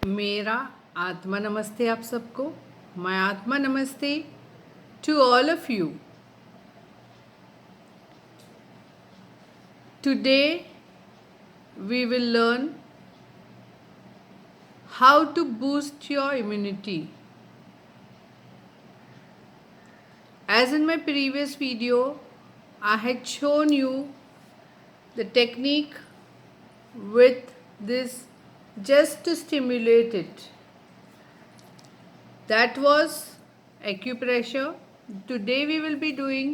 मेरा आत्मा नमस्ते आप सबको। मैं आत्मा नमस्ते to all of you. Today we will learn how to boost your immunity. As in my previous video, I had shown you the technique with this just to stimulate it. That was acupressure. Today we will be doing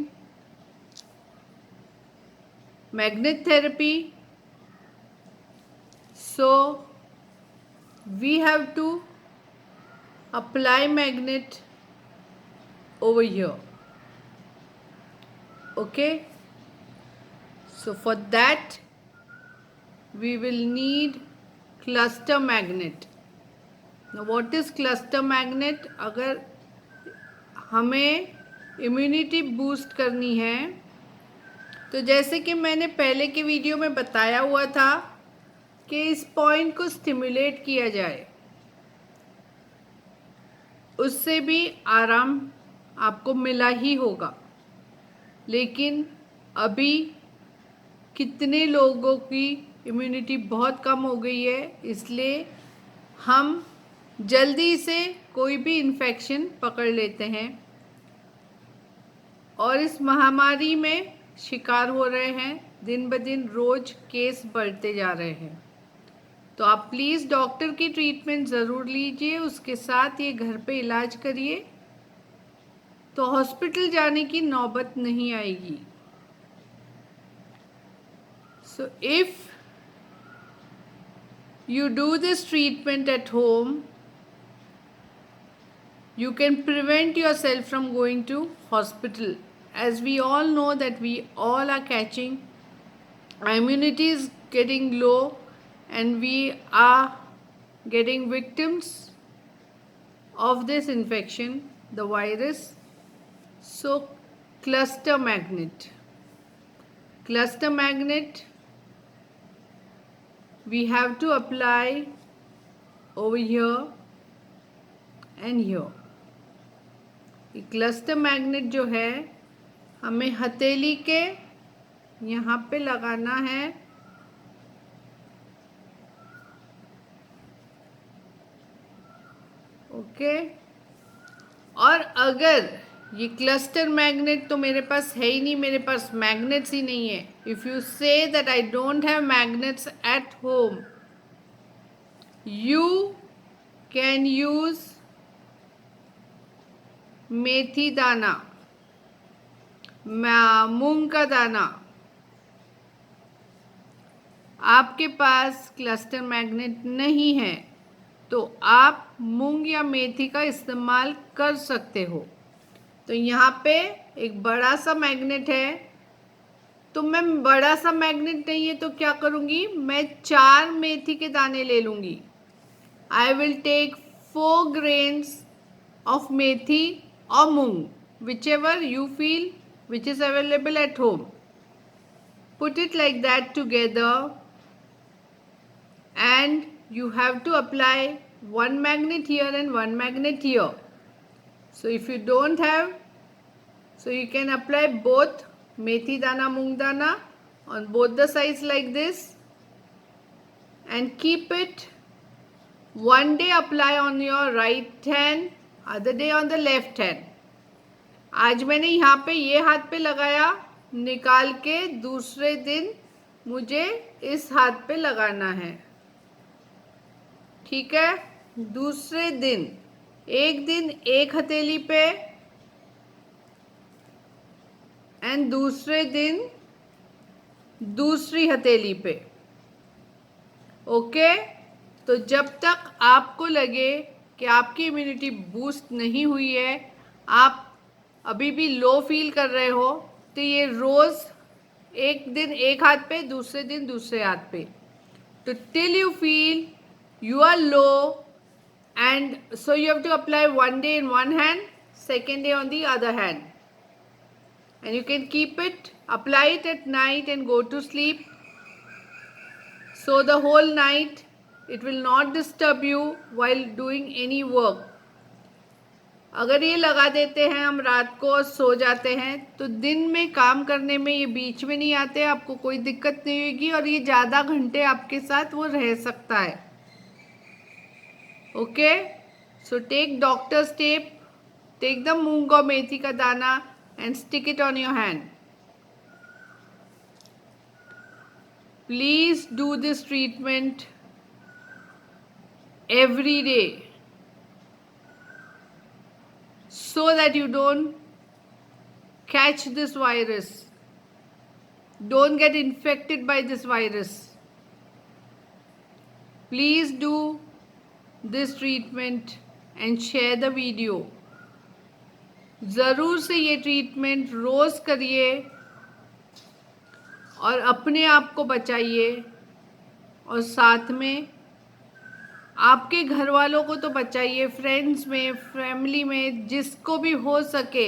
magnet therapy. So we have to apply magnet over here. Okay, so for that we will need cluster magnet. Now what is cluster magnet? अगर हमें immunity boost करनी है तो जैसे कि मैंने पहले के वीडियो में बताया हुआ था कि इस पॉइंट को स्टिमुलेट किया जाए, उससे भी आराम आपको मिला ही होगा। लेकिन अभी कितने लोगों की इम्यूनिटी बहुत कम हो गई है, इसलिए हम जल्दी से कोई भी इन्फेक्शन पकड़ लेते हैं और इस महामारी में शिकार हो रहे हैं। दिन ब दिन रोज केस बढ़ते जा रहे हैं। तो आप प्लीज़ डॉक्टर की ट्रीटमेंट ज़रूर लीजिए, उसके साथ ये घर पे इलाज करिए तो हॉस्पिटल जाने की नौबत नहीं आएगी। So if you do this treatment at home, you can prevent yourself from going to hospital. As we all know that we all are catching, our immunity is getting low and we are getting victims of this infection, the virus. So cluster magnet we have to apply over here and here. ये cluster magnet जो है हमें हथेली के यहाँ पे लगाना है। ओके, और अगर ये क्लस्टर मैग्नेट तो मेरे पास है ही नहीं, मेरे पास मैग्नेट्स ही नहीं है। If you say that I don't have magnets at home, you can use methi dana, मूंग का दाना। आपके पास क्लस्टर मैग्नेट नहीं है तो आप मूंग या मेथी का इस्तेमाल कर सकते हो। तो यहाँ पे एक बड़ा सा मैग्नेट है, तो मैं बड़ा सा मैग्नेट नहीं है तो क्या करूँगी, मैं 4 मेथी के दाने ले लूँगी। I will take 4 grains of methi or moong, whichever you feel, which is available at home. Put it like that together and you have to apply one magnet here and one magnet here. So if you don't have, so you can apply both methi dana, moong dana on both the sides like this and keep it. One day apply on your right hand, other day on the left hand. आज मैंने यहाँ पे ये हाथ पे लगाया निकाल के, दूसरे दिन मुझे इस हाथ पे लगाना है। ठीक है, दूसरे दिन एक हथेली पे एंड दूसरे दिन दूसरी हथेली पे। ओके, तो जब तक आपको लगे कि आपकी इम्यूनिटी बूस्ट नहीं हुई है, आप अभी भी लो फील कर रहे हो, तो ये रोज़ एक दिन एक हाथ पे, दूसरे दिन दूसरे हाथ पे। तो till you feel you are low, and so you have to apply one day in one hand, second day on the other hand, and you can keep it, apply it at night and go to sleep. So the whole night It will not disturb you while doing any work. अगर ये लगा देते हैं हम रात को और सो जाते हैं तो दिन में काम करने में ये बीच में नहीं आते, आपको कोई दिक्कत नहीं होगी और ये ज़्यादा घंटे आपके साथ वो रह सकता है. Okay, so take doctor's tape, take the moong और मेथी का दाना and stick it on your hand. Please do this treatment every day so that you don't catch this virus, don't get infected by this virus. Please do this treatment and share the video. ज़रूर से ये treatment रोज़ करिए और अपने आप को बचाइए और साथ में आपके घर वालों को तो बचाइए, फ्रेंड्स में, फैमिली में, जिसको भी हो सके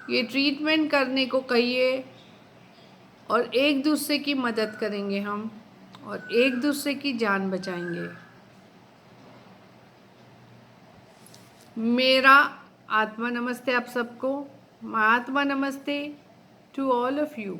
ये ट्रीटमेंट करने को कहिए और एक दूसरे की मदद करेंगे हम और एक दूसरे की जान बचाएंगे. मेरा आत्मा नमस्ते आप सबको. आत्मा नमस्ते टू ऑल ऑफ यू.